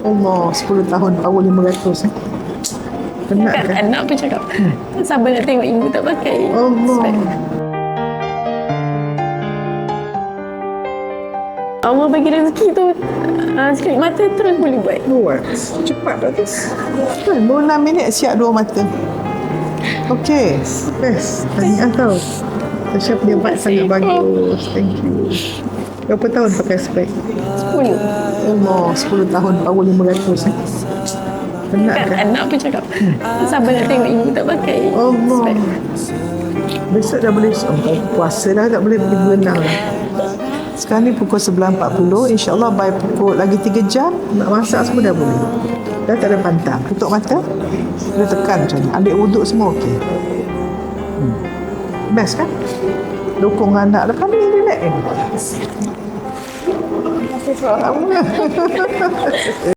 Allah, 10 tahun power 500 penat Kan kan? anak pun cakap, sabar nak tengok ibu tak pakai. Allah. Allah bagi rezeki tu, sekelip mata terus boleh buat. Buat. Cepat dah tu. Kan, baru 6 minit siap 2 mata. Okey. Best. Tahniah tau. Tasha punya vibe sangat bagus. Thank you. Berapa tahun pakai spek? 10. Allah, 10 tahun power 500 penat Kan kan? anak pun cakap, sabar nak tengok ibu tak pakai. Allah. Besok dah boleh puasa dah, tak boleh pergi berenang dah. Sekarang ni pukul 11.40, insyaAllah by pukul lagi 3 jam nak masak semua dah boleh. Dah tak ada pantang. Tutup mata, dia tekan macam ni, ambil wuduk semua okey. Best kan? Dukung anak lepas ni relax.